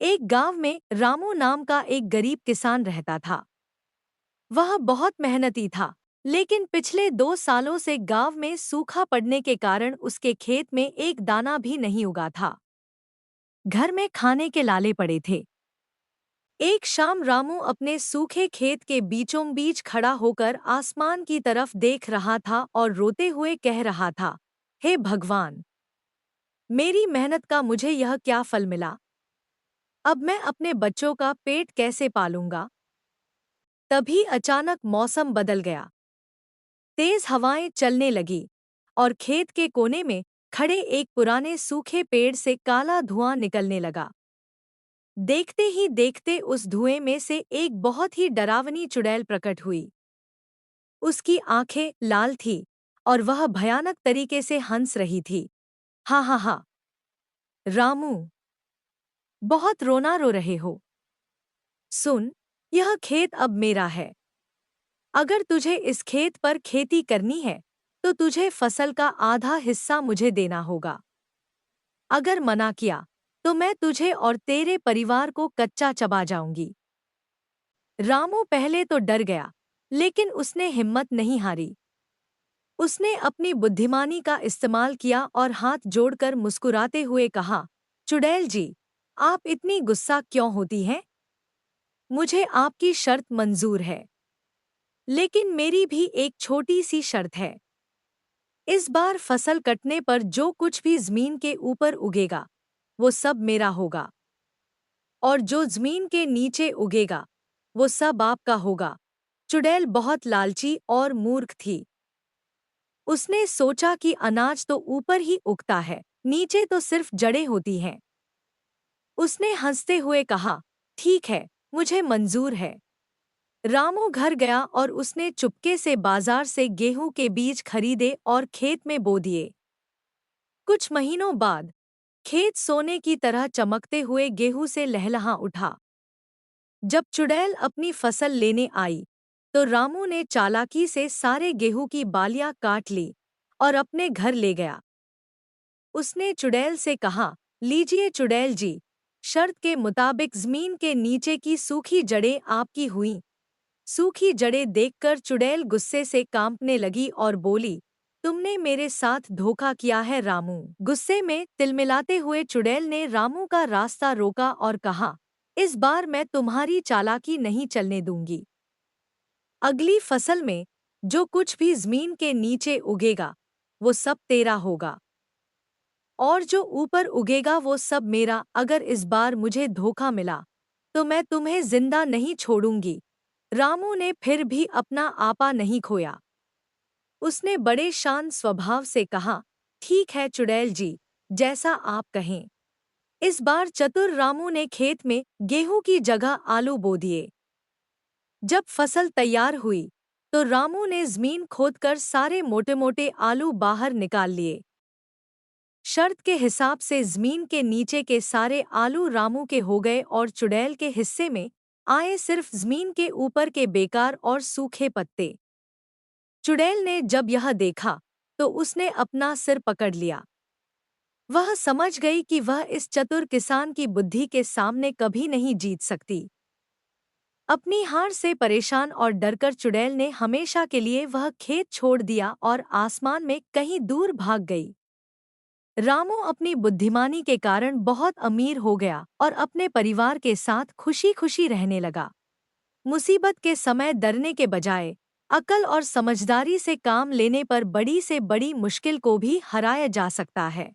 एक गांव में रामू नाम का एक गरीब किसान रहता था। वह बहुत मेहनती था, लेकिन पिछले 2 सालों से गांव में सूखा पड़ने के कारण उसके खेत में एक दाना भी नहीं उगा था। घर में खाने के लाले पड़े थे। एक शाम रामू अपने सूखे खेत के बीचों बीच खड़ा होकर आसमान की तरफ देख रहा था और रोते हुए कह रहा था, हे भगवान, मेरी मेहनत का मुझे यह क्या फल मिला। अब मैं अपने बच्चों का पेट कैसे पालूंगा। तभी अचानक मौसम बदल गया। तेज हवाएं चलने लगी और खेत के कोने में खड़े एक पुराने सूखे पेड़ से काला धुआं निकलने लगा। देखते ही देखते उस धुएं में से एक बहुत ही डरावनी चुड़ैल प्रकट हुई। उसकी आंखें लाल थीं और वह भयानक तरीके से हंस रही थी। हा हा हा, रामू, बहुत रोना रो रहे हो। सुन, यह खेत अब मेरा है। अगर तुझे इस खेत पर खेती करनी है, तो तुझे फसल का आधा हिस्सा मुझे देना होगा। अगर मना किया, तो मैं तुझे और तेरे परिवार को कच्चा चबा जाऊंगी। रामू पहले तो डर गया, लेकिन उसने हिम्मत नहीं हारी। उसने अपनी बुद्धिमानी का इस्तेमाल किया और हाथ जोड़कर मुस्कुराते हुए कहा, चुड़ैल जी, आप इतनी गुस्सा क्यों होती हैं? मुझे आपकी शर्त मंजूर है, लेकिन मेरी भी एक छोटी सी शर्त है। इस बार फसल कटने पर जो कुछ भी जमीन के ऊपर उगेगा, वो सब मेरा होगा, और जो जमीन के नीचे उगेगा, वो सब आपका होगा। चुड़ैल बहुत लालची और मूर्ख थी। उसने सोचा कि अनाज तो ऊपर ही उगता है, नीचे तो सिर्फ जड़ें होती हैं। उसने हंसते हुए कहा, ठीक है, मुझे मंजूर है। रामू घर गया और उसने चुपके से बाजार से गेहूं के बीज खरीदे और खेत में बो दिए। कुछ महीनों बाद खेत सोने की तरह चमकते हुए गेहूं से लहलहा उठा। जब चुड़ैल अपनी फसल लेने आई, तो रामू ने चालाकी से सारे गेहूं की बालियां काट ली और अपने घर ले गया। उसने चुड़ैल से कहा, लीजिए चुड़ैल जी, शर्त के मुताबिक जमीन के नीचे की सूखी जड़ें आपकी हुईं। सूखी जड़ें देखकर चुड़ैल गुस्से से कांपने लगी और बोली, तुमने मेरे साथ धोखा किया है रामू। गुस्से में तिलमिलाते हुए चुड़ैल ने रामू का रास्ता रोका और कहा, इस बार मैं तुम्हारी चालाकी नहीं चलने दूंगी। अगली फसल में जो कुछ भी जमीन के नीचे उगेगा, वो सब तेरा होगा, और जो ऊपर उगेगा वो सब मेरा। अगर इस बार मुझे धोखा मिला, तो मैं तुम्हें जिंदा नहीं छोड़ूंगी। रामू ने फिर भी अपना आपा नहीं खोया। उसने बड़े शांत स्वभाव से कहा, ठीक है चुड़ैल जी, जैसा आप कहें। इस बार चतुर रामू ने खेत में गेहूं की जगह आलू बो दिए। जब फसल तैयार हुई, तो रामू ने जमीन खोदकर सारे मोटे मोटे आलू बाहर निकाल लिए। शर्त के हिसाब से जमीन के नीचे के सारे आलू रामू के हो गए और चुड़ैल के हिस्से में आए सिर्फ जमीन के ऊपर के बेकार और सूखे पत्ते। चुड़ैल ने जब यह देखा, तो उसने अपना सिर पकड़ लिया। वह समझ गई कि वह इस चतुर किसान की बुद्धि के सामने कभी नहीं जीत सकती। अपनी हार से परेशान और डरकर चुड़ैल ने हमेशा के लिए वह खेत छोड़ दिया और आसमान में कहीं दूर भाग गई। रामू अपनी बुद्धिमानी के कारण बहुत अमीर हो गया और अपने परिवार के साथ खुशी खुशी रहने लगा। मुसीबत के समय डरने के बजाय अक्ल और समझदारी से काम लेने पर बड़ी से बड़ी मुश्किल को भी हराया जा सकता है।